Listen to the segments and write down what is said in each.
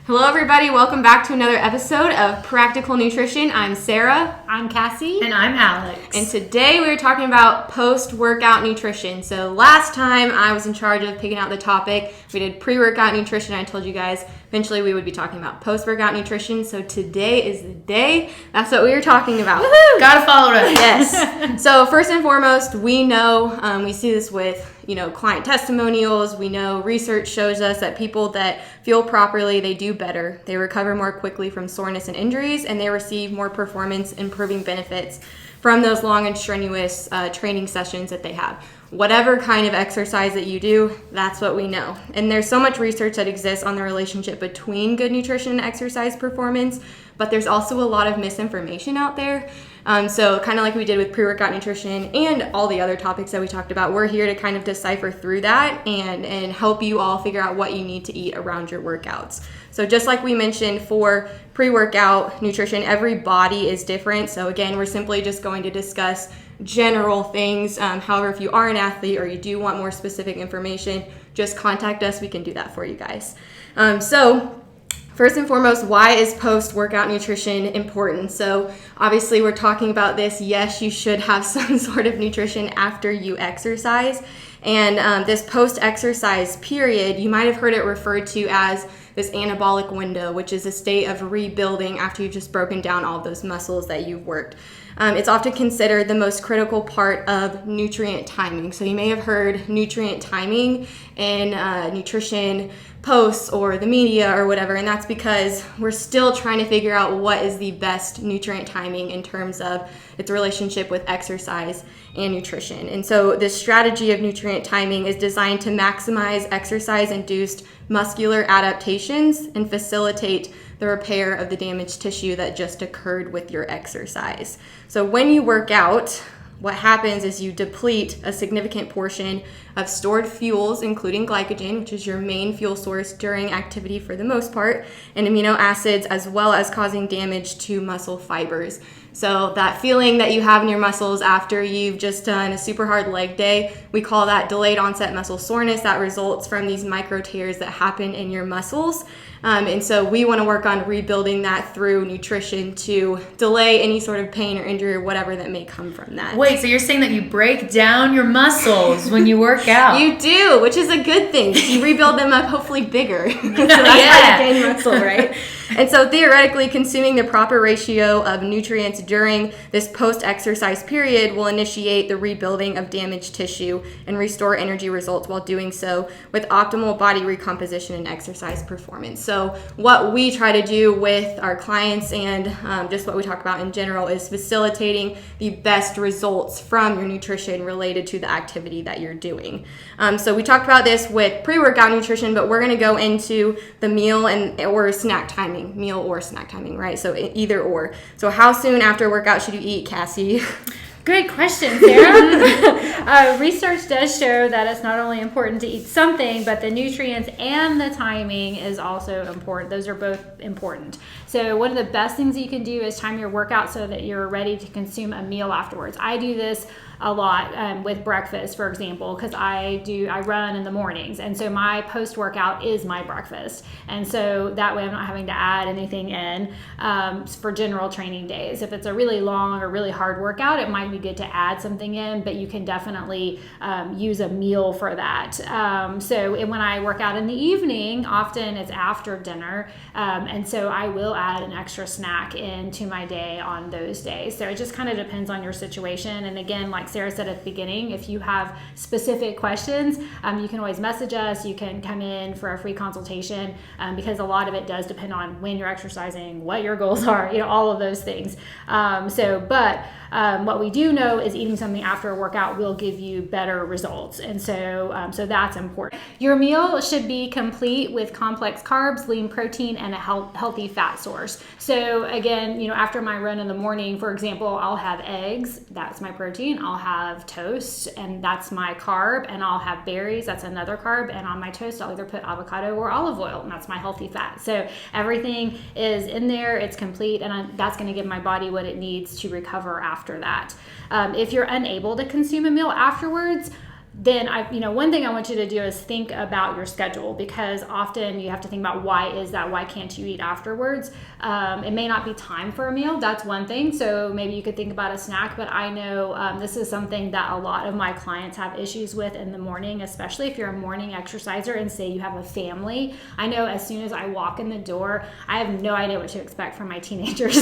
Hello everybody, welcome back to another episode of Practical Nutrition. I'm Sara. I'm Cassie. And I'm Alix. And today we are talking about post-workout nutrition. So last time I was in charge of picking out the topic. We did pre-workout nutrition. I told you guys eventually we would be talking about post-workout nutrition. So today is the day. That's what we were talking about. Woohoo! Gotta follow it. Yes. So first and foremost, we know, we see this with client testimonials. We know research shows us that people that fuel properly, they do better. They recover more quickly from soreness and injuries, and they receive more performance improving benefits from those long and strenuous training sessions that they have. Whatever kind of exercise that you do, that's what we know. And there's so much research that exists on the relationship between good nutrition and exercise performance, but there's also a lot of misinformation out there. So kind of like we did with pre-workout nutrition and all the other topics that we talked about, we're here to kind of decipher through that and help you all figure out what you need to eat around your workouts. So just like we mentioned for pre-workout nutrition, every body is different. So again, we're simply just going to discuss general things. However, if you are an athlete or you do want more specific information, just contact us. We can do that for you guys. So first and foremost, why is post-workout nutrition important? So obviously we're talking about this. Yes, you should have some sort of nutrition after you exercise. And this post-exercise period, you might have heard it referred to as this anabolic window, which is a state of rebuilding after you've just broken down all of those muscles that you've worked. It's often considered the most critical part of nutrient timing. So you may have heard nutrient timing in nutrition posts or the media or whatever, and that's because we're still trying to figure out what is the best nutrient timing in terms of its relationship with exercise and nutrition. And so this strategy of nutrient timing is designed to maximize exercise-induced muscular adaptations and facilitate the repair of the damaged tissue that just occurred with your exercise. So when you work out, what happens is you deplete a significant portion of stored fuels, including glycogen, which is your main fuel source during activity for the most part, and amino acids, as well as causing damage to muscle fibers. So that feeling that you have in your muscles after you've just done a super hard leg day, we call that delayed onset muscle soreness. That results from these micro tears that happen in your muscles. And so we want to work on rebuilding that through nutrition to delay any sort of pain or injury or whatever that may come from that. Wait, so you're saying that you break down your muscles when you work out? You do, which is a good thing. You rebuild them up hopefully bigger. So that's how you gain muscle, right? And so theoretically, consuming the proper ratio of nutrients during this post-exercise period will initiate the rebuilding of damaged tissue and restore energy results while doing so with optimal body recomposition and exercise performance. So what we try to do with our clients and just what we talk about in general is facilitating the best results from your nutrition related to the activity that you're doing. So we talked about this with pre-workout nutrition, but we're going to go into the meal or snack timing, right? So either or. So how soon after workout should you eat, Cassie? Great question, Sara. Research does show that it's not only important to eat something, but the nutrients and the timing is also important. Those are both important. So one of the best things that you can do is time your workout so that you're ready to consume a meal afterwards. I do this a lot with breakfast, for example, because I run in the mornings, and so my post-workout is my breakfast, and so that way I'm not having to add anything in for general training days. If it's a really long or really hard workout, it might be good to add something in, but you can definitely use a meal for that. So when I work out in the evening, often it's after dinner, and so I will add an extra snack into my day on those days. So it just kind of depends on your situation, and again, like Sara said at the beginning, if you have specific questions, you can always message us. You can come in for a free consultation because a lot of it does depend on when you're exercising, what your goals are, all of those things. But what we do know is eating something after a workout will give you better results, and so that's important. Your meal should be complete with complex carbs, lean protein, and a healthy fat source. So again, after my run in the morning, for example, I'll have eggs. That's my protein. I'll have toast, and that's my carb, and I'll have berries. That's another carb, and on my toast, I'll either put avocado or olive oil, and that's my healthy fat. So everything is in there. It's complete, and that's going to give my body what it needs to recover after that. If you're unable to consume a meal afterwards, then one thing I want you to do is think about your schedule, because often you have to think about why is that? Why can't you eat afterwards? It may not be time for a meal. That's one thing. So maybe you could think about a snack, but I know this is something that a lot of my clients have issues with in the morning, especially if you're a morning exerciser and say you have a family. I know as soon as I walk in the door, I have no idea what to expect from my teenagers.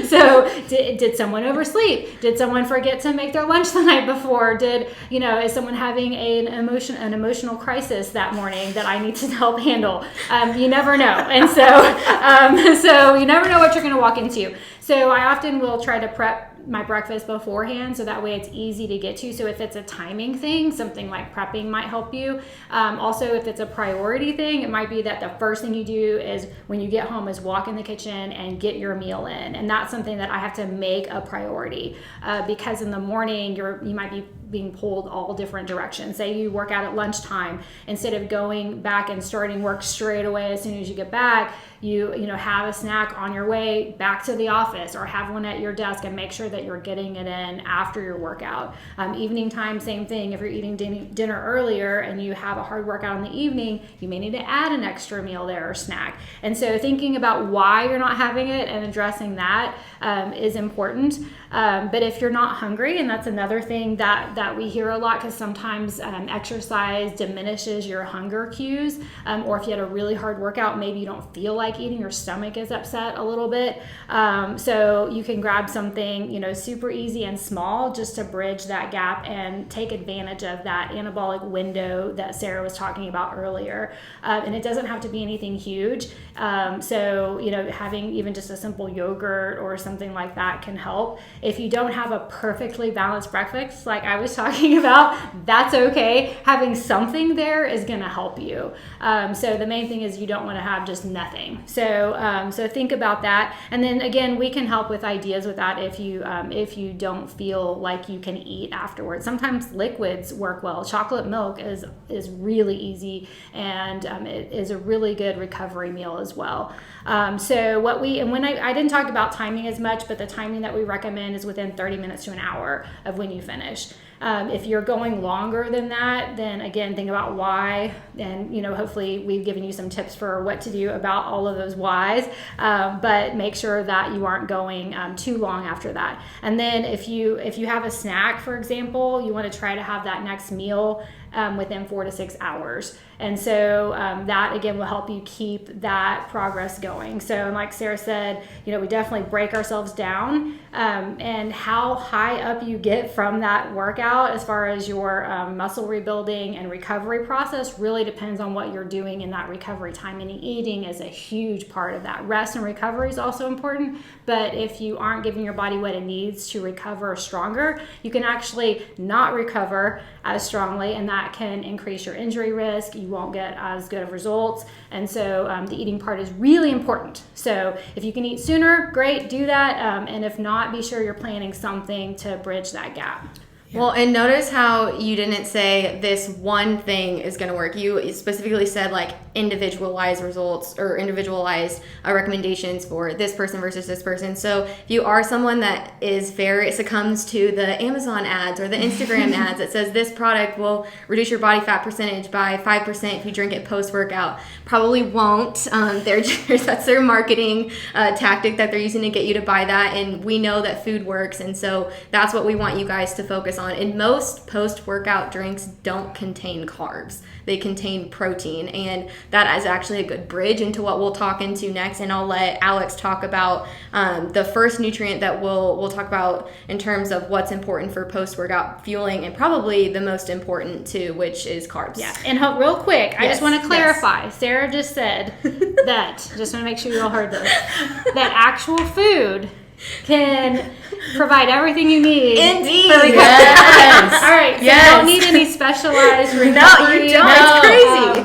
So did someone oversleep? Did someone forget to make their lunch the night before? Is someone having an emotional crisis that morning that I need to help handle? You never know. And so you never know what you're going to walk into. So I often will try to prep my breakfast beforehand, so that way it's easy to get to. So if it's a timing thing, something like prepping might help you. Also, if it's a priority thing, it might be that the first thing you do is when you get home is walk in the kitchen and get your meal in. And that's something that I have to make a priority, because in the morning you might be being pulled all different directions. Say you work out at lunchtime, instead of going back and starting work straight away as soon as you get back, you have a snack on your way back to the office, or have one at your desk, and make sure that you're getting it in after your workout. Evening time, same thing. If you're eating dinner earlier and you have a hard workout in the evening, you may need to add an extra meal there or snack. And so thinking about why you're not having it and addressing that is important. But if you're not hungry, and that's another thing that we hear a lot, because sometimes exercise diminishes your hunger cues, or if you had a really hard workout, maybe you don't feel like eating, your stomach is upset a little bit. So you can grab something, super easy and small, just to bridge that gap and take advantage of that anabolic window that Sara was talking about earlier. And it doesn't have to be anything huge. So having even just a simple yogurt or something like that can help. If you don't have a perfectly balanced breakfast, like I was talking about, that's okay. Having something there is going to help you. So the main thing is you don't want to have just nothing. So think about that. And then again, we can help with ideas with that if you don't feel like you can eat afterwards. Sometimes liquids work well. Chocolate milk is really easy, and it is a really good recovery meal as well. When I didn't talk about timing as much, but the timing that we recommend is within 30 minutes to an hour of when you finish. If you're going longer than that, then again, think about why, and hopefully we've given you some tips for what to do about all of those whys, but make sure that you aren't going too long after that. And then if you have a snack, for example, you want to try to have that next meal within 4 to 6 hours. And so that again will help you keep that progress going. So like Sara said, we definitely break ourselves down, and how high up you get from that workout as far as your muscle rebuilding and recovery process really depends on what you're doing in that recovery time. And eating is a huge part of that. Rest and recovery is also important, but if you aren't giving your body what it needs to recover stronger, you can actually not recover as strongly, and that can increase your injury risk. You won't get as good of results. And so the eating part is really important. So if you can eat sooner, great, do that. And if not, be sure you're planning something to bridge that gap. Yeah. Well, and notice how you didn't say this one thing is going to work. You specifically said like individualized results or individualized recommendations for this person versus this person. So if you are someone that is succumbs to the Amazon ads or the Instagram ads that says this product will reduce your body fat percentage by 5% if you drink it post-workout, probably won't. That's their marketing tactic that they're using to get you to buy that. And we know that food works. And so that's what we want you guys to focus on. And most post-workout drinks don't contain carbs. They contain protein, and that is actually a good bridge into what we'll talk into next. And I'll let Alix talk about the first nutrient that we'll talk about in terms of what's important for post-workout fueling, and probably the most important too, which is carbs. Yeah, and real quick, I just want to clarify. Yes. Sara just said that, just want to make sure you all heard this, that actual food can provide everything you need. Indeed. Yes. All right. So you don't need any specialized recovery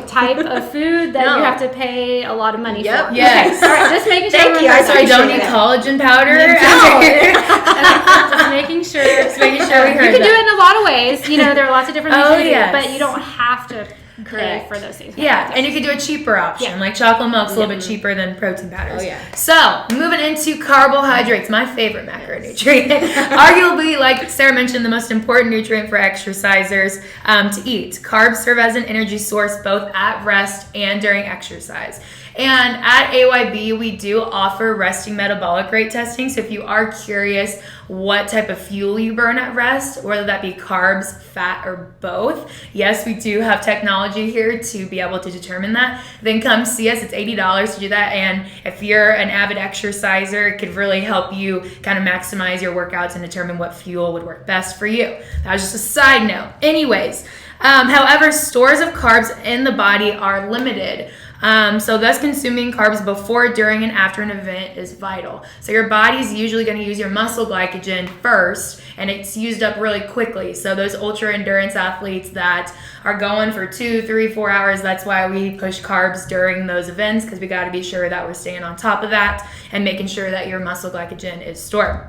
type of food that you have to pay a lot of money for. Yes. Okay. All right. Just making sure. Thank you. I don't need collagen powder. Just making sure. Just making sure we heard You can do it in a lot of ways. There are lots of different things you can do, but you don't have to pay for those things. Yeah, and you could do a cheaper option. Yeah. Like chocolate milk's a little bit cheaper than protein powders. Oh, yeah. So, moving into carbohydrates, my favorite macronutrient. Arguably, like Sarah mentioned, the most important nutrient for exercisers to eat. Carbs serve as an energy source both at rest and during exercise. And at AYB, we do offer resting metabolic rate testing. So if you are curious what type of fuel you burn at rest, whether that be carbs, fat, or both, yes, we do have technology here to be able to determine that. Then come see us. It's $80 to do that. And if you're an avid exerciser, it could really help you kind of maximize your workouts and determine what fuel would work best for you. That was just a side note. Anyways, however, stores of carbs in the body are limited. So thus consuming carbs before, during, and after an event is vital. So your body's usually going to use your muscle glycogen first, and it's used up really quickly. So those ultra endurance athletes that are going for 2, 3, 4 hours, that's why we push carbs during those events, because we got to be sure that we're staying on top of that and making sure that your muscle glycogen is stored.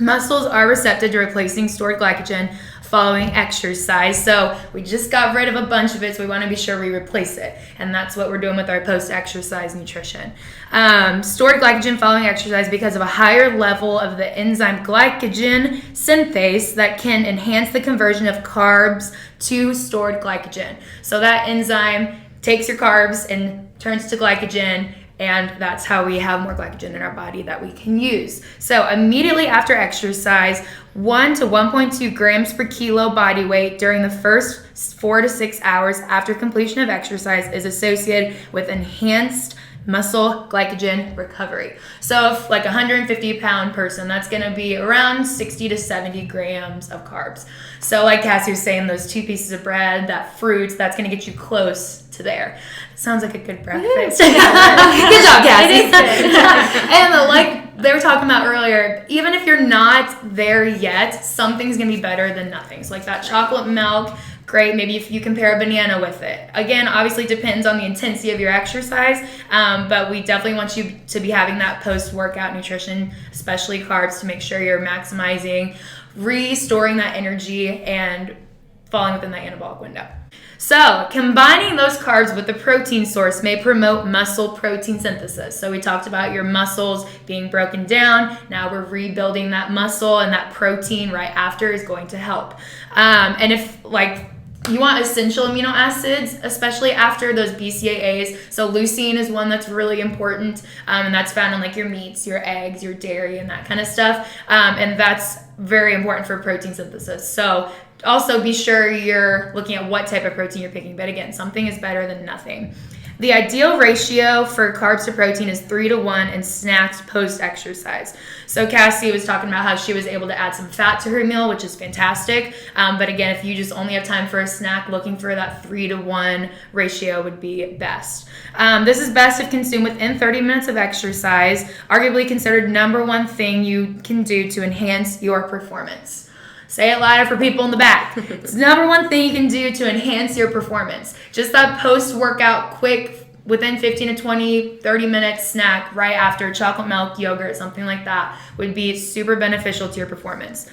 Muscles are receptive to replacing stored glycogen following exercise. So we just got rid of a bunch of it, so we want to be sure we replace it. And that's what we're doing with our post-exercise nutrition. Stored glycogen following exercise because of a higher level of the enzyme glycogen synthase that can enhance the conversion of carbs to stored glycogen. So that enzyme takes your carbs and turns to glycogen, and that's how we have more glycogen in our body that we can use. So immediately after exercise, 1 to 1.2 grams per kilo body weight during the first 4 to 6 hours after completion of exercise is associated with enhanced muscle glycogen recovery. So if like a 150-pound person, that's going to be around 60 to 70 grams of carbs. So like Cassie was saying, those 2 pieces of bread, that fruit, that's going to get you close to there. Sounds like a good breakfast. Good job, Cassie. It is good. And like they were talking about earlier, even if you're not there yet, something's going to be better than nothing. So like that chocolate milk, great. Maybe if you compare a banana with it. Again, obviously depends on the intensity of your exercise, but we definitely want you to be having that post-workout nutrition, especially carbs, to make sure you're maximizing, restoring that energy, and falling within that anabolic window. So, combining those carbs with the protein source may promote muscle protein synthesis. So, we talked about your muscles being broken down. Now we're rebuilding that muscle, and that protein right after is going to help. And if, like, you want essential amino acids, especially after those BCAAs. So leucine is one that's really important, and that's found in like your meats, your eggs, your dairy, and that kind of stuff. And that's very important for protein synthesis. So also be sure you're looking at what type of protein you're picking. But again, something is better than nothing. The ideal ratio for carbs to protein is 3 to 1 in snacks post-exercise. So Cassie was talking about how she was able to add some fat to her meal, which is fantastic. But again, if you just only have time for a snack, looking for that 3 to 1 ratio would be best. This is best if consumed within 30 minutes of exercise, arguably considered number one thing you can do to enhance your performance. Say it louder for people in the back. It's the number one thing you can do to enhance your performance. Just that post-workout, quick, within 15 to 20, 30 minutes snack right after chocolate milk, yogurt, something like that would be super beneficial to your performance.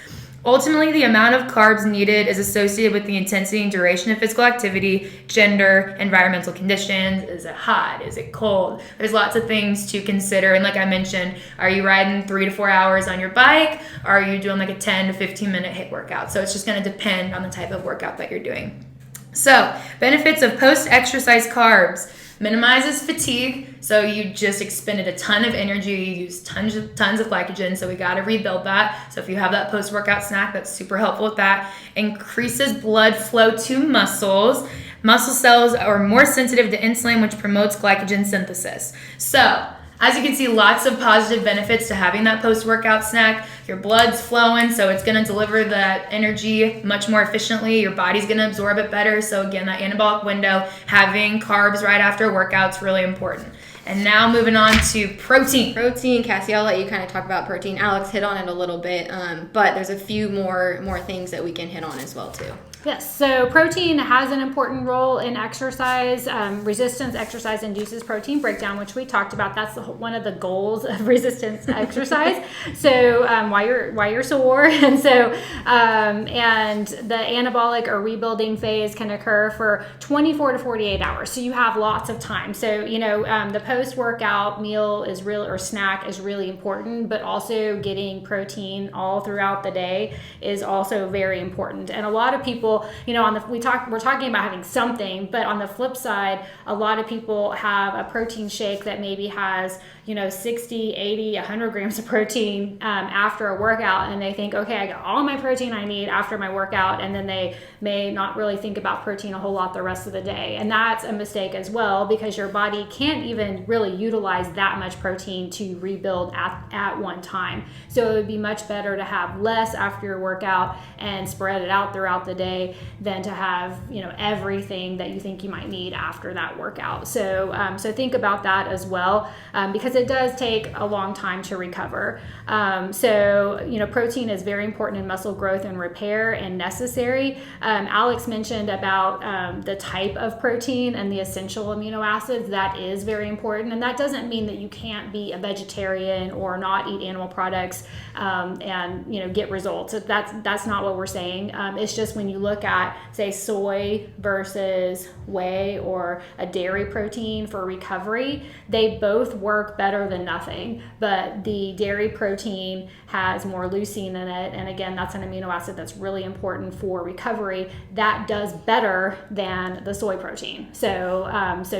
Ultimately, the amount of carbs needed is associated with the intensity and duration of physical activity, gender, environmental conditions. Is it hot? Is it cold? There's lots of things to consider. And like I mentioned, are you riding 3 to 4 hours on your bike? Or are you doing like a 10 to 15 minute HIIT workout? So it's just going to depend on the type of workout that you're doing. So, benefits of post-exercise carbs. Minimizes fatigue, so you just expended a ton of energy, you used tons of glycogen, so we got to rebuild that. So if you have that post-workout snack, that's super helpful with that. Increases blood flow to muscles. Muscle cells are more sensitive to insulin, which promotes glycogen synthesis. So, as you can see, lots of positive benefits to having that post-workout snack. Your blood's flowing, so it's going to deliver that energy much more efficiently. Your body's going to absorb it better. So again, that anabolic window, having carbs right after a workout's really important. And now moving on to protein. Protein, Cassie, I'll let you kind of talk about protein. Alex hit on it a little bit, but there's a few more things that we can hit on as well too. Yes, so protein has an important role in exercise. Resistance exercise induces protein breakdown, which we talked about. That's one of the goals of resistance exercise. So why you're sore, and and the anabolic or rebuilding phase can occur for 24 to 48 hours. So you have lots of time. So the post-workout meal is or snack is really important, but also getting protein all throughout the day is also very important. And a lot of people, we're talking about having something, but on the flip side, a lot of people have a protein shake that maybe has 60, 80, 100 grams of protein after a workout, and they think, okay, I got all my protein I need after my workout, and then they may not really think about protein a whole lot the rest of the day. And that's a mistake as well, because your body can't even really utilize that much protein to rebuild at one time. So it would be much better to have less after your workout and spread it out throughout the day than to have everything that you think you might need after that workout. So think about that as well, because it does take a long time to recover. Protein is very important in muscle growth and repair and necessary. Alix mentioned about the type of protein and the essential amino acids. That is very important, and that doesn't mean that you can't be a vegetarian or not eat animal products and get results. That's not what we're saying. It's just when you look at, say, soy versus whey or a dairy protein for recovery, they both work better than nothing, but the dairy protein has more leucine in it, and again, that's an amino acid that's really important for recovery. That does better than the soy protein. So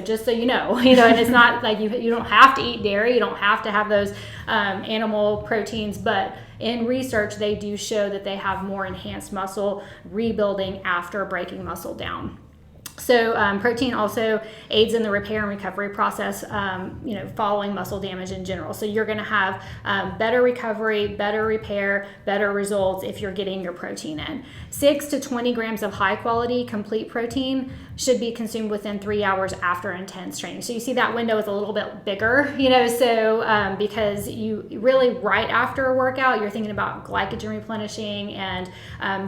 just so and it's not like you don't have to eat dairy, you don't have to have those animal proteins, but in research, they do show that they have more enhanced muscle rebuilding after breaking muscle down. So protein also aids in the repair and recovery process, following muscle damage in general. So you're going to have better recovery, better repair, better results if you're getting your protein in. 6 to 20 grams of high quality complete protein should be consumed within 3 hours after intense training. So you see that window is a little bit bigger, because you really right after a workout, you're thinking about glycogen replenishing and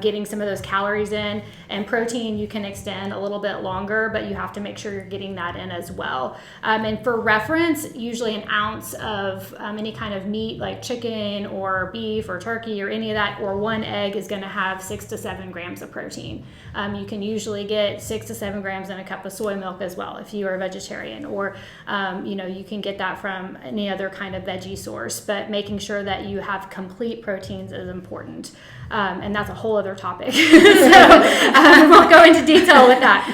getting some of those calories in, and protein you can extend a little bit longer, but you have to make sure you're getting that in as well. And for reference, usually an ounce of any kind of meat like chicken or beef or turkey or any of that, or one egg, is going to have 6 to 7 grams of protein. You can usually get 6 to 7 grams in a cup of soy milk as well if you are a vegetarian, or you can get that from any other kind of veggie source, but making sure that you have complete proteins is important. And that's a whole other topic. So I won't go into detail with that.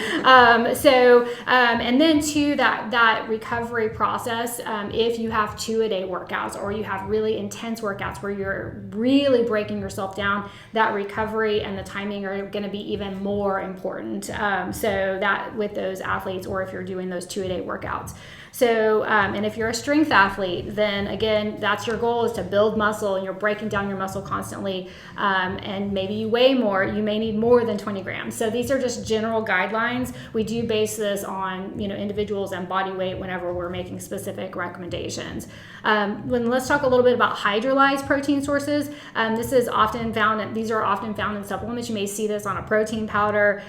And then to that recovery process, if you have 2-a-day workouts, or you have really intense workouts where you're really breaking yourself down, that recovery and the timing are going to be even more important. So that with those athletes, or if you're doing those 2-a-day workouts. So, and if you're a strength athlete, then again, that's your goal, is to build muscle, and you're breaking down your muscle constantly, and maybe you weigh more, you may need more than 20 grams. So these are just general guidelines. We do base this on, individuals and body weight whenever we're making specific recommendations. Let's talk a little bit about hydrolyzed protein sources. These are often found in supplements. You may see this on a protein powder.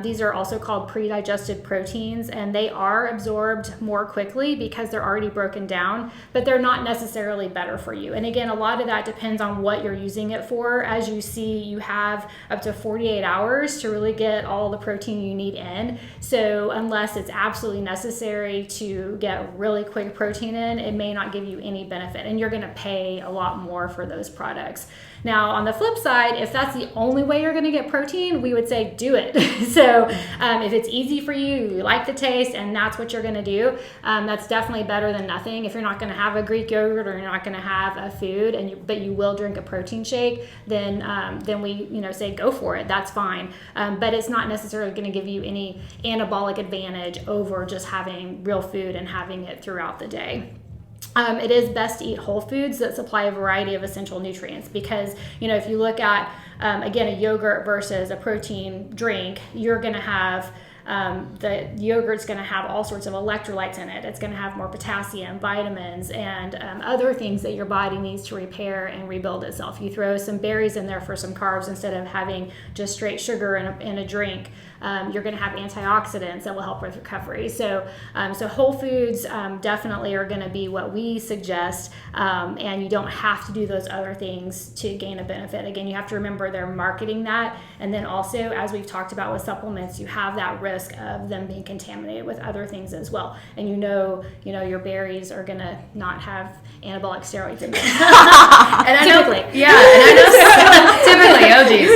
These are also called pre-digested proteins, and they are absorbed more quickly because they're already broken down, but they're not necessarily better for you. And again, a lot of that depends on what you're using it for. As you see, you have up to 48 hours to really get all the protein you need in. So unless it's absolutely necessary to get really quick protein in, it may not give you any benefit, and you're going to pay a lot more for those products. Now, on the flip side, if that's the only way you're going to get protein, we would say do it. So if it's easy for you, you like the taste, and that's what you're going to do, that's definitely better than nothing. If you're not going to have a Greek yogurt, or you're not going to have a food, but you will drink a protein shake, then we say go for it. That's fine. But it's not necessarily going to give you any anabolic advantage over just having real food and having it throughout the day. It is best to eat whole foods that supply a variety of essential nutrients, because if you look at again a yogurt versus a protein drink, you're going to have the yogurt's going to have all sorts of electrolytes in it. It's going to have more potassium, vitamins, and other things that your body needs to repair and rebuild itself. You throw some berries in there for some carbs instead of having just straight sugar in a drink. You're going to have antioxidants that will help with recovery. So whole foods definitely are going to be what we suggest, and you don't have to do those other things to gain a benefit. Again, you have to remember they're marketing that, and then also, as we've talked about with supplements, you have that risk of them being contaminated with other things as well. And your berries are going to not have anabolic steroids in them. And typically, typically, oh geez,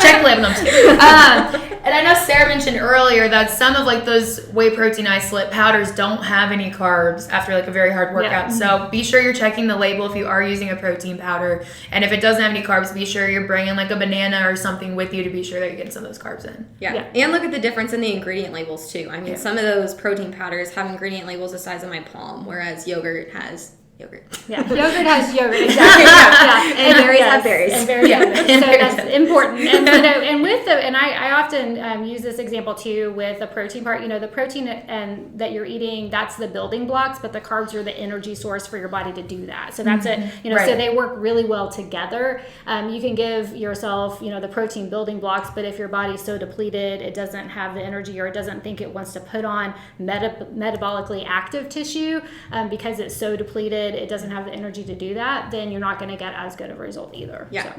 check the label. No, I'm just kidding. And I know Sarah mentioned earlier that some of like those whey protein isolate powders don't have any carbs after like a very hard workout. Yeah. So be sure you're checking the label if you are using a protein powder. And if it doesn't have any carbs, be sure you're bringing like a banana or something with you to be sure that you're getting some of those carbs in. Yeah. And look at the difference in the ingredient labels too. I mean, some of those protein powders have ingredient labels the size of my palm, whereas yogurt has yogurt. Yeah, yogurt has yogurt, exactly. Yeah. And berries have berries. And berries have berries. So that's important. And I often use this example too with the protein part. The protein and that you're eating, that's the building blocks, but the carbs are the energy source for your body to do that. So that's it. Right. So they work really well together. You can give yourself, the protein building blocks, but if your body's so depleted, it doesn't have the energy, or it doesn't think it wants to put on metabolically active tissue because it's so depleted, it doesn't have the energy to do that, then you're not going to get as good of a result either. Yeah.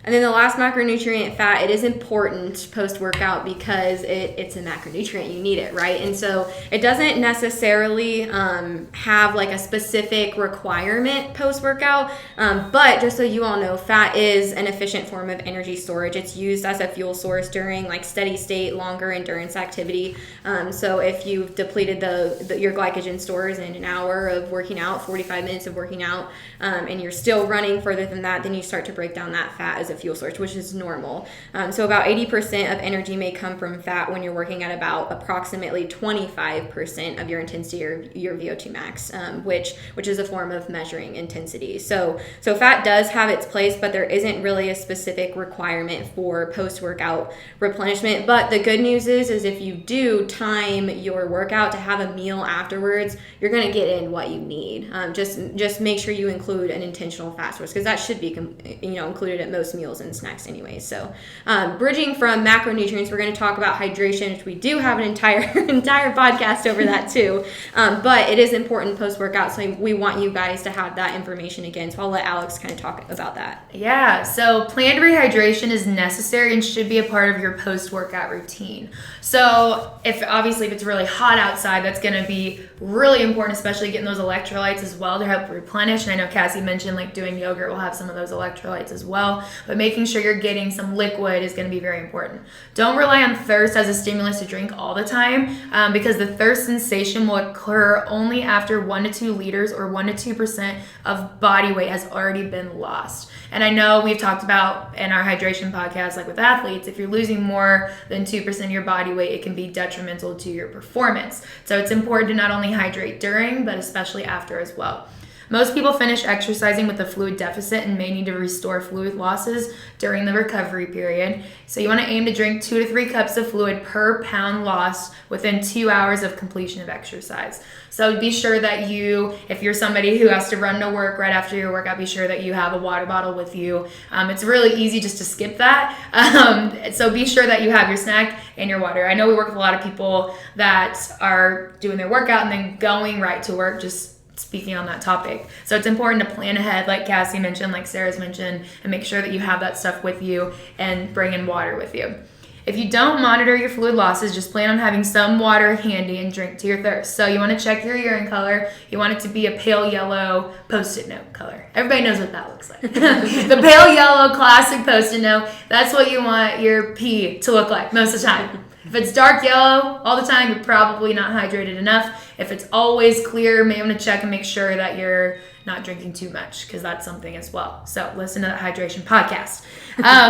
And then the last macronutrient, fat, it is important post-workout because it's a macronutrient. You need it, right? And so it doesn't necessarily have like a specific requirement post-workout, but just so you all know, fat is an efficient form of energy storage. It's used as a fuel source during like steady state, longer endurance activity. So if you've depleted your glycogen stores in an hour of working out, 45 minutes of working out, and you're still running further than that, then you start to break down that fat as a fuel source, which is normal. So about 80% of energy may come from fat when you're working at about approximately 25% of your intensity or your VO2 max, which is a form of measuring intensity. So fat does have its place, but there isn't really a specific requirement for post-workout replenishment. But the good news is if you do time your workout to have a meal afterwards, you're going to get in what you need. Just make sure you include an intentional fat source, because that should be included at most meals and snacks anyway. So bridging from macronutrients, we're going to talk about hydration, which we do have an entire podcast over that too. But it is important post-workout, so we want you guys to have that information again. So I'll let Alix kind of talk about that. Yeah, so planned rehydration is necessary and should be a part of your post-workout routine. So if it's really hot outside, that's going to be really important, especially getting those electrolytes as well to help replenish. And I know Cassie mentioned like doing yogurt will have some of those electrolytes as well, but making sure you're getting some liquid is going to be very important. Don't rely on thirst as a stimulus to drink all the time, because the thirst sensation will occur only after 1 to 2 liters or 1 to 2% of body weight has already been lost. And I know we've talked about in our hydration podcast, like with athletes, if you're losing more than 2% of your body weight, it can be detrimental to your performance. So it's important to not only hydrate during, but especially after as well. Most people finish exercising with a fluid deficit and may need to restore fluid losses during the recovery period. So you want to aim to drink 2 to 3 cups of fluid per pound lost within 2 hours of completion of exercise. So be sure that if you're somebody who has to run to work right after your workout, be sure that you have a water bottle with you. It's really easy just to skip that. So be sure that you have your snack and your water. I know we work with a lot of people that are doing their workout and then going right to work, just speaking on that topic. So it's important to plan ahead, like Cassie mentioned, like Sarah's mentioned, and make sure that you have that stuff with you and bring in water with you. If you don't monitor your fluid losses, just plan on having some water handy and drink to your thirst. So you want to check your urine color. You want it to be a pale yellow Post-it note color. Everybody knows what that looks like. The pale yellow classic Post-it note, that's what you want your pee to look like most of the time. If it's dark yellow all the time, you're probably not hydrated enough. If it's always clear, maybe I'm going to check and make sure that you're not drinking too much, because that's something as well. So listen to that hydration podcast.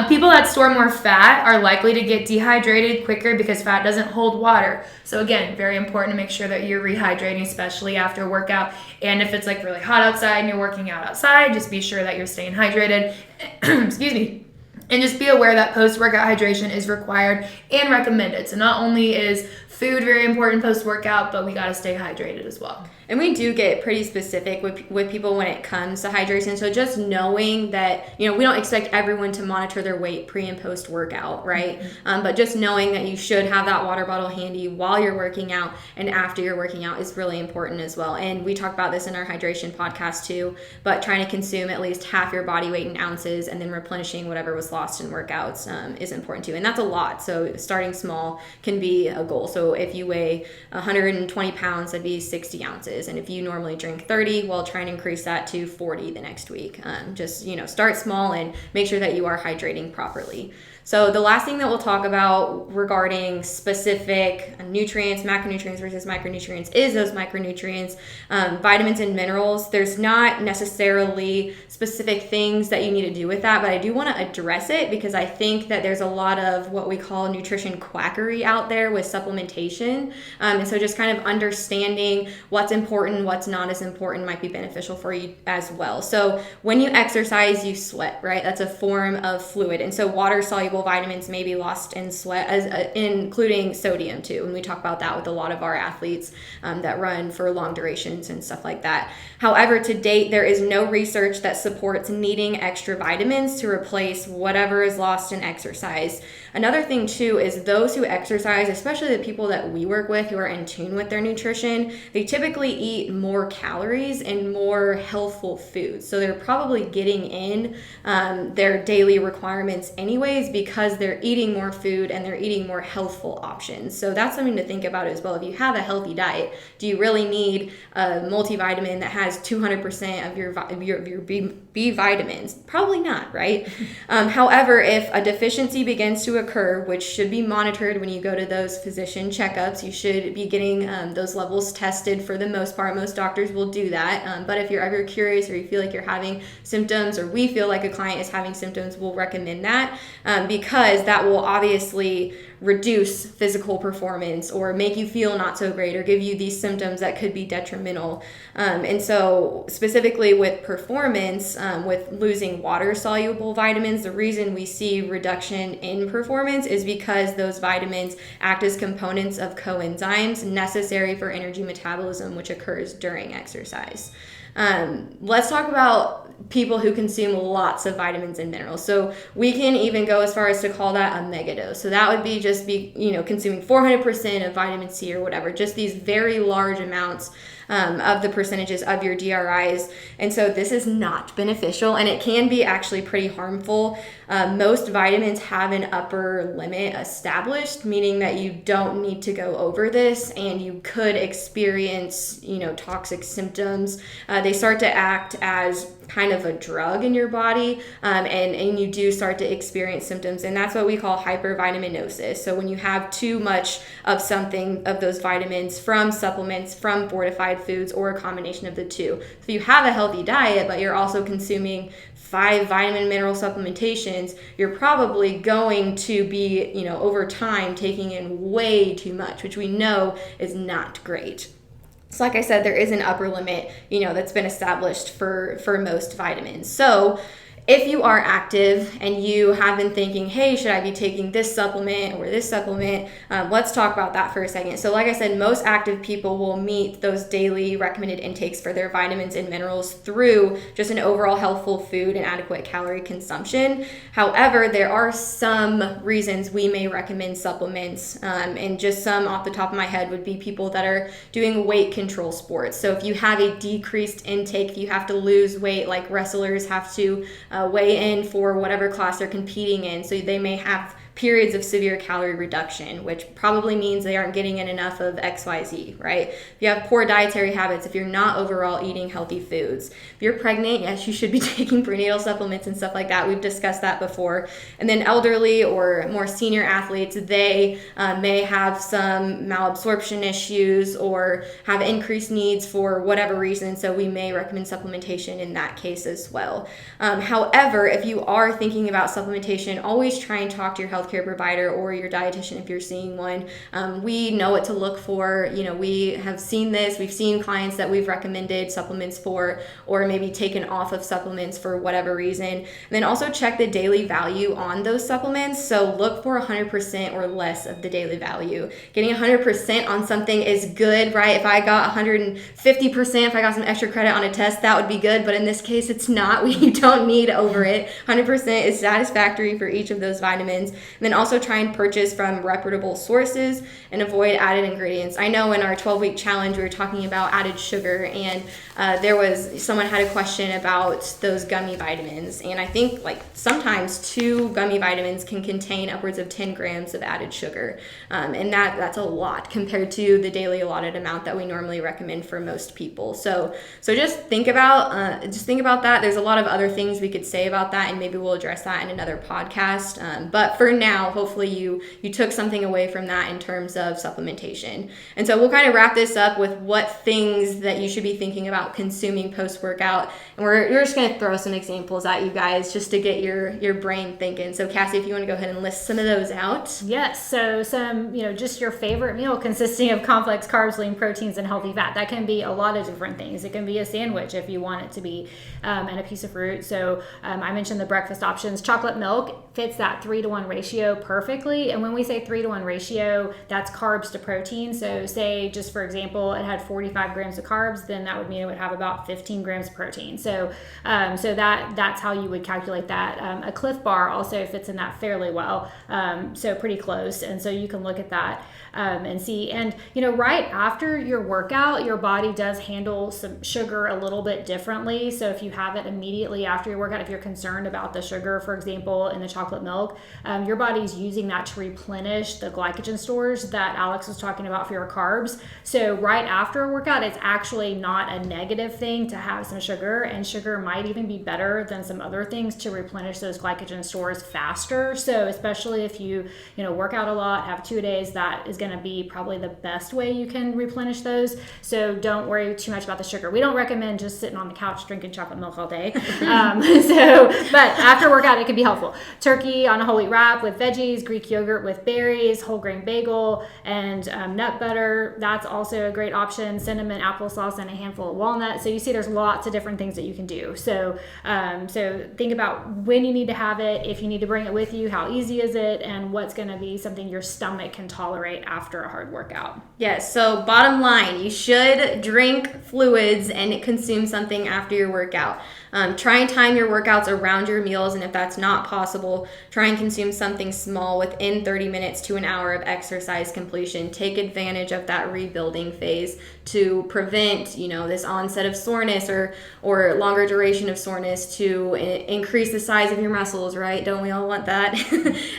People that store more fat are likely to get dehydrated quicker because fat doesn't hold water. So again, very important to make sure that you're rehydrating, especially after a workout. And if it's like really hot outside and you're working out outside, just be sure that you're staying hydrated. Excuse me. And just be aware that post-workout hydration is required and recommended. So not only is food very important post-workout, but we got to stay hydrated as well. And we do get pretty specific with people when it comes to hydration. So just knowing that, we don't expect everyone to monitor their weight pre and post workout, right? But just knowing that you should have that water bottle handy while you're working out and after you're working out is really important as well. And we talk about this in our hydration podcast too, but trying to consume at least half your body weight in ounces and then replenishing whatever was lost in workouts is important too. And that's a lot. So starting small can be a goal. So if you weigh 120 pounds, that'd be 60 ounces. And if you normally drink 30, well, try and increase that to 40 the next week. Just, start small and make sure that you are hydrating properly. So the last thing that we'll talk about regarding specific nutrients, macronutrients versus micronutrients, is those micronutrients, vitamins and minerals. There's not necessarily specific things that you need to do with that, but I do want to address it because I think that there's a lot of what we call nutrition quackery out there with supplementation. And so just kind of understanding what's important, what's not as important might be beneficial for you as well. So when you exercise, you sweat, right? That's a form of fluid. And so water-soluble vitamins may be lost in sweat, including sodium too. And we talk about that with a lot of our athletes that run for long durations and stuff like that. However, to date, there is no research that supports needing extra vitamins to replace whatever is lost in exercise. Another thing too is those who exercise, especially the people that we work with who are in tune with their nutrition, they typically eat more calories and more healthful foods. So they're probably getting in their daily requirements anyways because they're eating more food and they're eating more healthful options. So that's something to think about as well. If you have a healthy diet, do you really need a multivitamin that has 200% of your B vitamins? Probably not, right? However, if a deficiency begins to occur, which should be monitored when you go to those physician checkups, you should be getting those levels tested for the most part. Most doctors will do that. But if you're ever curious or you feel like you're having symptoms or we feel like a client is having symptoms, we'll recommend that because that will obviously reduce physical performance or make you feel not so great or give you these symptoms that could be detrimental. And so specifically with performance, with losing water-soluble vitamins, the reason we see reduction in performance is because those vitamins act as components of coenzymes necessary for energy metabolism, which occurs during exercise. Let's talk about people who consume lots of vitamins and minerals. So we can even go as far as to call that a megadose. So that would be consuming 400% of vitamin C or whatever, just these very large amounts of the percentages of your DRIs. And so this is not beneficial and it can be actually pretty harmful. Most vitamins have an upper limit established, meaning that you don't need to go over this and you could experience, toxic symptoms. They start to act as kind of a drug in your body and you do start to experience symptoms, and that's what we call hypervitaminosis. So when you have too much of something of those vitamins from supplements, from fortified foods, or a combination of the two. If you have a healthy diet but you're also consuming 5 vitamin mineral supplementations, you're probably going to be over time taking in way too much, which we know is not great. So like I said, there is an upper limit, that's been established for most vitamins. So if you are active and you have been thinking, hey, should I be taking this supplement or this supplement? Let's talk about that for a second. So like I said, most active people will meet those daily recommended intakes for their vitamins and minerals through just an overall healthful food and adequate calorie consumption. However, there are some reasons we may recommend supplements, and just some off the top of my head would be people that are doing weight control sports. So if you have a decreased intake, if you have to lose weight, like wrestlers have to weigh in for whatever class they're competing in, so they may have periods of severe calorie reduction, which probably means they aren't getting in enough of XYZ, right? If you have poor dietary habits, if you're not overall eating healthy foods, if you're pregnant, yes, you should be taking prenatal supplements and stuff like that. We've discussed that before. And then elderly or more senior athletes, they may have some malabsorption issues or have increased needs for whatever reason, so we may recommend supplementation in that case as well. However, if you are thinking about supplementation, always try and talk to your healthcare healthcare provider or your dietitian if you're seeing one. We know what to look for. We have seen this. We've seen clients that we've recommended supplements for, or maybe taken off of supplements for whatever reason. And then also check the daily value on those supplements. So look for 100% or less of the daily value. Getting 100% on something is good, right? If I got 150%, if I got some extra credit on a test, that would be good. But in this case, it's not. You don't need over it. 100% is satisfactory for each of those vitamins. And then also try and purchase from reputable sources and avoid added ingredients. I know in our 12-week challenge, we were talking about added sugar, and someone had a question about those gummy vitamins. And I think sometimes 2 gummy vitamins can contain upwards of 10 grams of added sugar. And that's a lot compared to the daily allotted amount that we normally recommend for most people. So just think about that. There's a lot of other things we could say about that, and maybe we'll address that in another podcast. But for now, hopefully you took something away from that in terms of supplementation. And so we'll kind of wrap this up with what things that you should be thinking about consuming post-workout. And we're just going to throw some examples at you guys just to get your brain thinking. So Cassie, if you want to go ahead and list some of those out. Yes. So some, just your favorite meal consisting of complex carbs, lean proteins, and healthy fat. That can be a lot of different things. It can be a sandwich if you want it to be, and a piece of fruit. So I mentioned the breakfast options. Chocolate milk fits that 3-to-1 ratio perfectly. And when we say 3-to-1 ratio, that's carbs to protein. So say, just for example, it had 45 grams of carbs, then that would mean it would have about 15 grams of protein. So that's how you would calculate that. A Cliff Bar also fits in that fairly well. So pretty close. And so you can look at that and see. And, right after your workout, your body does handle some sugar a little bit differently. So if you have it immediately after your workout, if you're concerned about the sugar, for example, in the chocolate milk, your body's using that to replenish the glycogen stores that Alix was talking about for your carbs. So right after a workout, it's actually not a negative thing to have some sugar, and sugar might even be better than some other things to replenish those glycogen stores faster. So especially if you work out a lot, have 2 days, that is going to be probably the best way you can replenish those. So don't worry too much about the sugar. We don't recommend just sitting on the couch drinking chocolate milk all day. But after workout, it can be helpful. Turkey on a whole wheat wrap with veggies, Greek yogurt with berries, whole grain bagel, and nut butter. That's also a great option. Cinnamon, applesauce, and a handful of walnuts. So you see there's lots of different things that you can do. So think about when you need to have it, if you need to bring it with you, how easy is it, and what's going to be something your stomach can tolerate after a hard workout. Yes, so bottom line, you should drink fluids and consume something after your workout. Try and time your workouts around your meals, and if that's not possible, try and consume something small within 30 minutes to an hour of exercise completion. Take advantage of that rebuilding phase to prevent, this onset of soreness or longer duration of soreness, to increase the size of your muscles, right? Don't we all want that?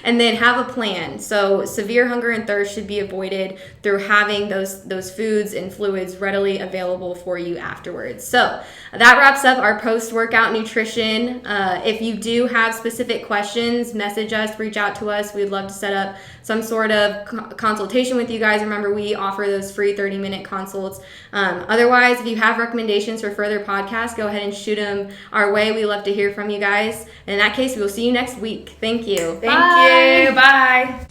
And then have a plan. So severe hunger and thirst should be avoided through having those foods and fluids readily available for you afterwards. So that wraps up our post-workout nutrition. If you do have specific questions, message us, reach out to us. We'd love to set up some sort of consultation with you guys. Remember, we offer those free 30-minute consults. Otherwise, if you have recommendations for further podcasts, go ahead and shoot them our way. We love to hear from you guys. And in that case, we will see you next week. Thank you. Thank you. Bye.